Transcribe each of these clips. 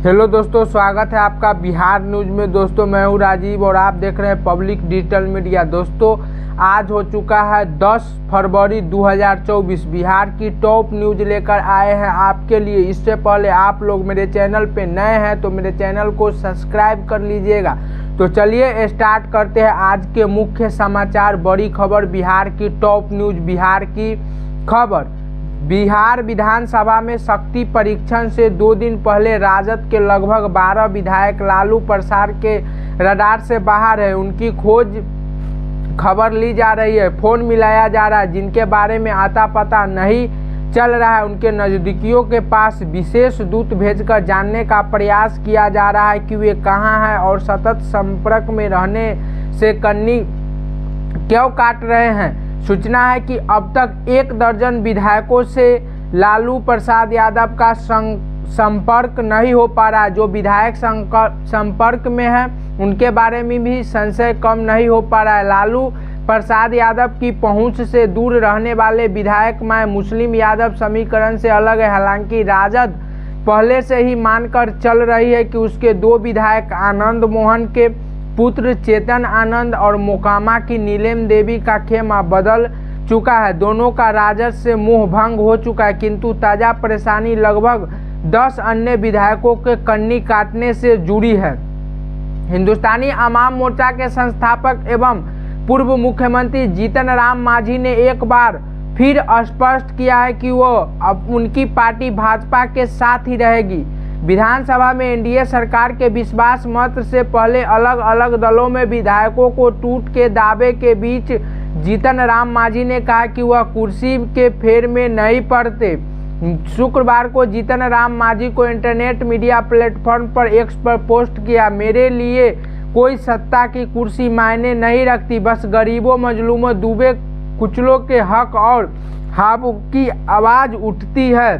Hello दोस्तों, स्वागत है आपका बिहार न्यूज में। दोस्तों मैं हूँ राजीव और आप देख रहे हैं पब्लिक डिजिटल मीडिया। दोस्तों आज हो चुका है 10 फरवरी 2024। बिहार की टॉप न्यूज लेकर आए हैं आपके लिए। इससे पहले आप लोग मेरे चैनल पे नए हैं तो मेरे चैनल को सब्सक्राइब कर लीजिएगा। तो चलिए स्टार्ट करते हैं आज के मुख्य समाचार। बड़ी खबर, बिहार की टॉप न्यूज। बिहार की खबर, बिहार विधानसभा में शक्ति परीक्षण से 2 दिन पहले राजद के लगभग 12 विधायक लालू प्रसाद के रडार से बाहर है। उनकी खोज खबर ली जा रही है, फोन मिलाया जा रहा है। जिनके बारे में आता पता नहीं चल रहा है, उनके नजदीकियों के पास विशेष दूत भेजकर जानने का प्रयास किया जा रहा है कि वे कहां हैं और सतत संपर्क में रहने से कन्नी क्यों काट रहे हैं। सूचना है कि अब तक 1 दर्जन विधायकों से लालू प्रसाद यादव का संपर्क नहीं हो पा रहा है। जो विधायक संपर्क में है उनके बारे में भी संशय कम नहीं हो पा रहा है। लालू प्रसाद यादव की पहुंच से दूर रहने वाले विधायक मैं मुस्लिम यादव समीकरण से अलग है। हालांकि राजद पहले से ही मानकर चल रही है कि उसके 2 विधायक आनंद मोहन के पुत्र चेतन आनंद और मोकामा की नीलम देवी का खेमा बदल चुका है। दोनों का राजद से मोह भंग हो चुका है, किंतु ताजा परेशानी लगभग 10 अन्य विधायकों के कन्नी काटने से जुड़ी है। हिंदुस्तानी अवाम मोर्चा के संस्थापक एवं पूर्व मुख्यमंत्री जीतन राम मांझी ने एक बार फिर स्पष्ट किया है कि वो अब उनकी पार्टी भाजपा के साथ ही रहेगी। विधानसभा में एनडीए सरकार के विश्वास मत से पहले अलग अलग दलों में विधायकों को टूट के दावे के बीच जीतन राम मांझी ने कहा कि वह कुर्सी के फेर में नहीं पड़ते। शुक्रवार को जीतन राम मांझी को इंटरनेट मीडिया प्लेटफॉर्म पर एक्स पर पोस्ट किया, मेरे लिए कोई सत्ता की कुर्सी मायने नहीं रखती, बस गरीबों मजलूमों डूबे कुचलों के हक और हाव की आवाज उठती है।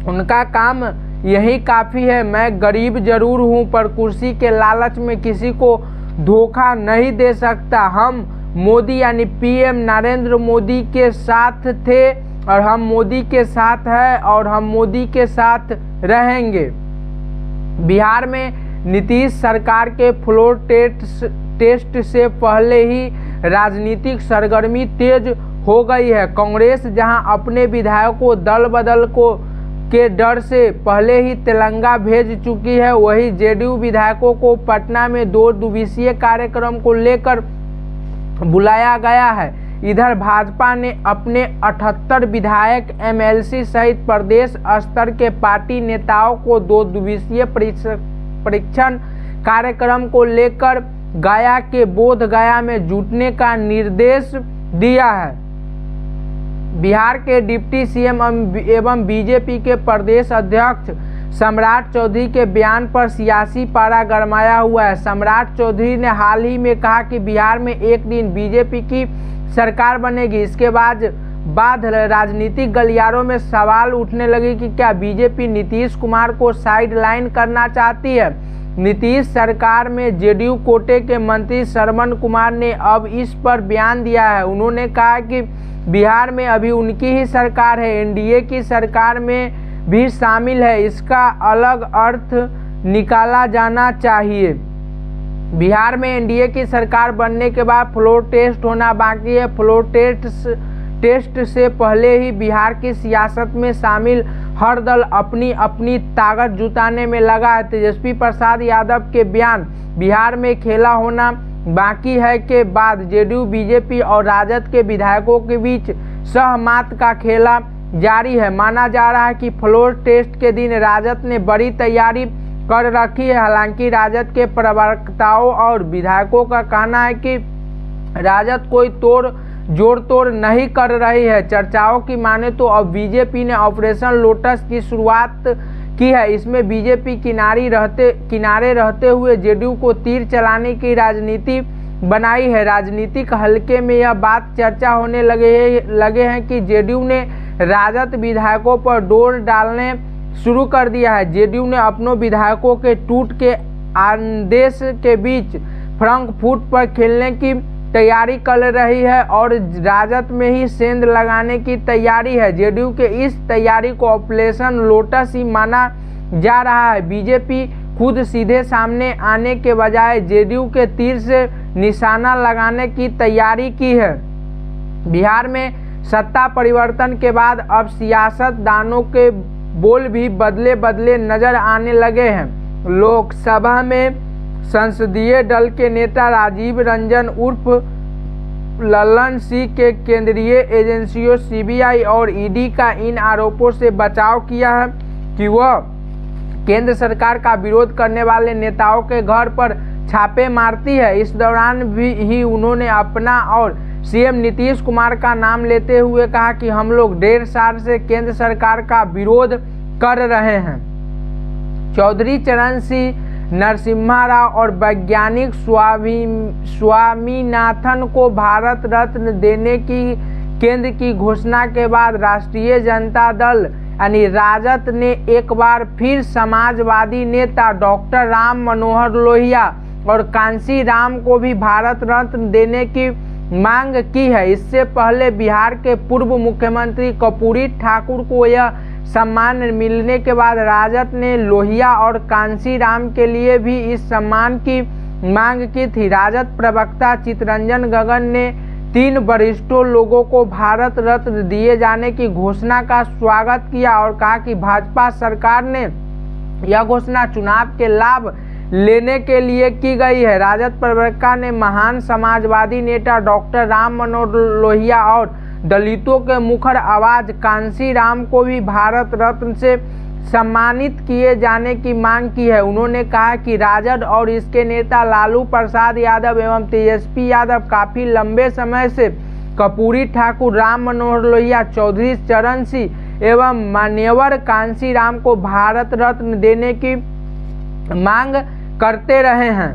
उनका काम यही काफी है। मैं गरीब जरूर हूं पर कुर्सी के लालच में किसी को धोखा नहीं दे सकता। हम मोदी यानी पीएम नरेंद्र मोदी के साथ थे और हम मोदी के साथ हैं और हम मोदी के साथ रहेंगे। बिहार में नीतीश सरकार के फ्लोर टेस्ट से पहले ही राजनीतिक सरगर्मी तेज हो गई है। कांग्रेस जहां अपने विधायकों को दल बदल के डर से पहले ही तेलंगाना भेज चुकी है, वही जेडीयू विधायकों को पटना में 2 दिवसीय कार्यक्रम को लेकर बुलाया गया है। इधर भाजपा ने अपने 78 विधायक एमएलसी सहित प्रदेश स्तर के पार्टी नेताओं को 2 दिवसीय परीक्षण कार्यक्रम को लेकर गया के बोध गया में जुटने का निर्देश दिया है। बिहार के डिप्टी सीएम एवं बीजेपी के प्रदेश अध्यक्ष सम्राट चौधरी के बयान पर सियासी पारा गरमाया हुआ है। सम्राट चौधरी ने हाल ही में कहा कि बिहार में एक दिन बीजेपी की सरकार बनेगी। इसके बाद राजनीतिक गलियारों में सवाल उठने लगे कि क्या बीजेपी नीतीश कुमार को साइड लाइन करना चाहती है। नीतीश सरकार में जेडीयू कोटे के मंत्री श्रवण कुमार ने अब इस पर बयान दिया है। उन्होंने कहा कि बिहार में अभी उनकी ही सरकार है, एनडीए की सरकार में भी शामिल है, इसका अलग अर्थ निकाला जाना चाहिए। बिहार में एनडीए की सरकार बनने के बाद फ्लोर टेस्ट होना बाकी है। फ्लोर टेस्ट से पहले ही बिहार की सियासत में शामिल हर दल अपनी अपनी ताकत जुटाने में लगा है। तेजस्वी प्रसाद यादव के बयान बिहार में खेला होना बाकी है के बाद जेडीयू बीजेपी और राजद के विधायकों के बीच सहमत का खेला जारी है। माना जा रहा है कि फ्लोर टेस्ट के दिन राजद ने बड़ी तैयारी कर रखी है। हालांकि राजद के प्रवक्ताओं और विधायकों का कहना है कि राजद कोई जोड़ तोड़ नहीं कर रही है। चर्चाओं की माने तो अब बीजेपी ने ऑपरेशन लोटस की शुरुआत की है। इसमें बीजेपी किनारे रहते हुए जेडीयू को तीर चलाने की राजनीति बनाई है। राजनीतिक हलके में यह बात चर्चा होने लगे हैं कि जेडीयू ने राजद विधायकों पर डोर डालने शुरू कर दिया है। जेडीयू ने अपनों विधायकों के टूट के आदेश के बीच फ्रैंकफर्ट पर खेलने की तैयारी कर रही है और राजद में ही सेंध लगाने की तैयारी है। जेडीयू के इस तैयारी को ऑपरेशन लोटस ही माना जा रहा है। बीजेपी खुद सीधे सामने आने के बजाय जेडीयू के तीर से निशाना लगाने की तैयारी की है। बिहार में सत्ता परिवर्तन के बाद अब सियासतदानों के बोल भी बदले बदले नजर आने लगे हैं। लोकसभा में संसदीय दल के नेता राजीव रंजन उर्फ लल्लन सिंह के केंद्रीय एजेंसियों सीबीआई और ईडी का इन आरोपों से बचाव किया है कि वह केंद्र सरकार का विरोध करने वाले नेताओं के घर पर छापे मारती है। इस दौरान भी उन्होंने अपना और सीएम नीतीश कुमार का नाम लेते हुए कहा कि हम लोग 1.5 साल से केंद्र सरकार का विरोध कर रहे हैं। चौधरी चरण सिंह नरसिम्हा राव और वैज्ञानिक स्वामीनाथन को भारत रत्न देने की केंद्र की घोषणा के बाद राष्ट्रीय जनता दल यानी राजद ने एक बार फिर समाजवादी नेता डॉक्टर राम मनोहर लोहिया और कांसी राम को भी भारत रत्न देने की मांग की है। इससे पहले बिहार के पूर्व मुख्यमंत्री कर्पूरी ठाकुर को यह सम्मान मिलने के बाद राजद ने लोहिया और कांसी राम के लिए भी इस सम्मान की मांग की थी। राजद प्रवक्ता चितरंजन गगन ने 3 वरिष्ठों लोगों को भारत रत्न दिए जाने की घोषणा का स्वागत किया और कहा कि भाजपा सरकार ने यह घोषणा चुनाव के लाभ लेने के लिए की गई है। राजद प्रवक्ता ने महान समाजवादी नेता डॉक्टर राम मनोहर लोहिया और दलितों के मुखर आवाज कांसी राम को भी भारत रत्न से सम्मानित किए जाने की मांग की है। उन्होंने कहा कि राजद और इसके नेता लालू प्रसाद यादव एवं तेजस्वी यादव काफी लंबे समय से कर्पूरी ठाकुर, राम मनोहर लोहिया, चौधरी चरण सिंह एवं मान्यवर कांसी राम को भारत रत्न देने की मांग करते रहे हैं।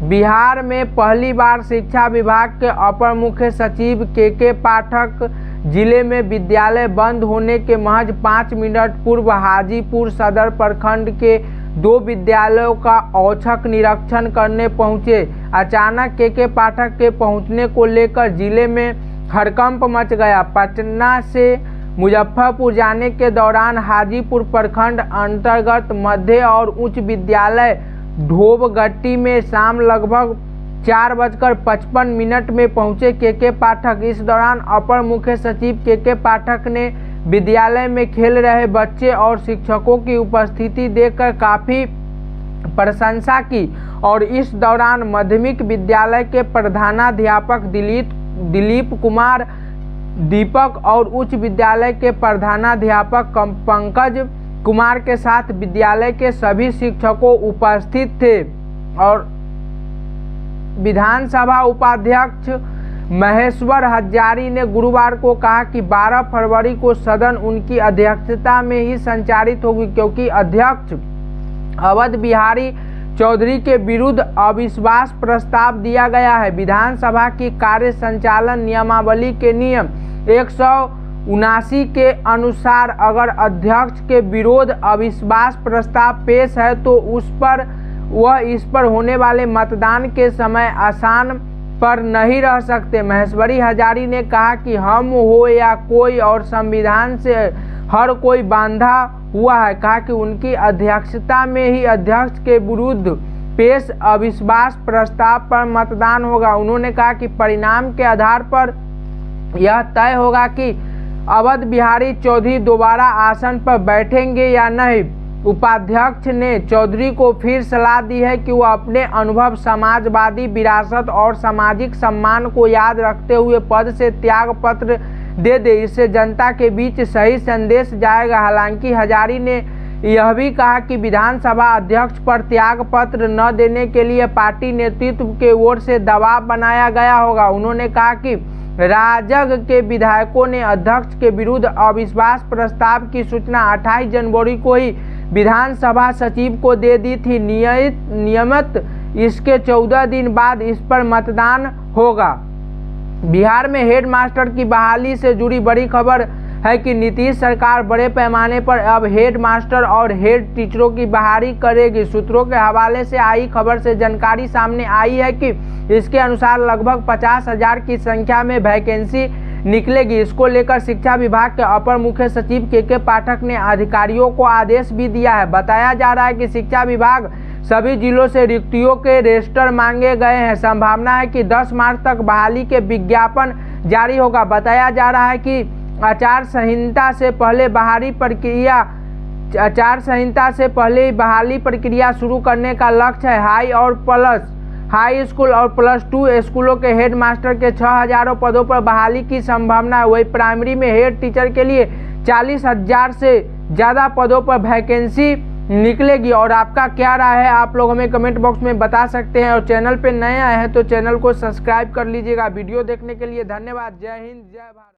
बिहार में पहली बार शिक्षा विभाग के अपर मुख्य सचिव के पाठक जिले में विद्यालय बंद होने के महज 5 मिनट पूर्व हाजीपुर सदर प्रखंड के 2 विद्यालयों का औचक निरीक्षण करने पहुंचे। अचानक के पाठक के पहुंचने को लेकर जिले में हड़कंप मच गया। पटना से मुजफ्फरपुर जाने के दौरान हाजीपुर प्रखंड अंतर्गत मध्य और उच्च विद्यालय ढोबगट्टी में शाम लगभग 4:55 में पहुंचे के पाठक। इस दौरान अपर मुख्य सचिव के पाठक ने विद्यालय में खेल रहे बच्चे और शिक्षकों की उपस्थिति देखकर काफी प्रशंसा की और इस दौरान माध्यमिक विद्यालय के प्रधानाध्यापक दिलीप कुमार दीपक और उच्च विद्यालय के प्रधानाध्यापक पंकज कुमार के साथ विद्यालय के सभी शिक्षकों उपस्थित थे। और विधानसभा उपाध्यक्ष महेश्वर हजारी ने गुरुवार को कहा कि 12 फरवरी को सदन उनकी अध्यक्षता में ही संचालित होगी क्योंकि अध्यक्ष अवध बिहारी चौधरी के विरुद्ध अविश्वास प्रस्ताव दिया गया है। विधानसभा की कार्य संचालन नियमावली के नियम 179 के अनुसार अगर अध्यक्ष के विरोध अविश्वास प्रस्ताव पेश है तो वह इस पर होने वाले मतदान के समय आसन पर नहीं रह सकते। महेश्वरी हजारी ने कहा कि हम हो या कोई और संविधान से हर कोई बांधा हुआ है। कहा कि उनकी अध्यक्षता में ही अध्यक्ष के विरुद्ध पेश अविश्वास प्रस्ताव पर मतदान होगा। उन्होंने कहा कि परिणाम के आधार पर यह तय होगा कि अवध बिहारी चौधरी दोबारा आसन पर बैठेंगे या नहीं। उपाध्यक्ष ने चौधरी को फिर सलाह दी है कि वह अपने अनुभव, समाजवादी विरासत और सामाजिक सम्मान को याद रखते हुए पद से त्याग पत्र दे दे। इससे जनता के बीच सही संदेश जाएगा। हालांकि हजारी ने यह भी कहा कि विधानसभा अध्यक्ष पर त्याग पत्र न देने के लिए पार्टी नेतृत्व के ओर से दबाव बनाया गया होगा। उन्होंने कहा कि राजग के विधायकों ने अध्यक्ष के विरुद्ध अविश्वास प्रस्ताव की सूचना 28 जनवरी को ही विधानसभा सचिव को दे दी थी। नियमित इसके 14 दिन बाद इस पर मतदान होगा। बिहार में हेड मास्टर की बहाली से जुड़ी बड़ी खबर है कि नीतीश सरकार बड़े पैमाने पर अब हेड मास्टर और हेड टीचरों की बहाली करेगी। सूत्रों के हवाले से आई खबर से जानकारी सामने आई है कि इसके अनुसार लगभग 50,000 की संख्या में वैकेंसी निकलेगी। इसको लेकर शिक्षा विभाग के अपर मुख्य सचिव के पाठक ने अधिकारियों को आदेश भी दिया है। बताया जा रहा है कि शिक्षा विभाग सभी जिलों से रिक्तियों के रजिस्टर मांगे गए हैं। संभावना है कि 10 मार्च तक बहाली के विज्ञापन जारी होगा। बताया जा रहा है कि आचार संहिता से पहले बहाली प्रक्रिया शुरू करने का लक्ष्य है। हाई स्कूल और +2 स्कूलों के हेड मास्टर के 6000 पदों पर बहाली की संभावना है। वही प्राइमरी में हेड टीचर के लिए 40,000 से ज़्यादा पदों पर वैकेंसी निकलेगी। और आपका क्या राय है आप लोग हमें कमेंट बॉक्स में बता सकते हैं। और चैनल पे नए आए हैं तो चैनल को सब्सक्राइब कर लीजिएगा। वीडियो देखने के लिए धन्यवाद। जय हिंद, जय भारत।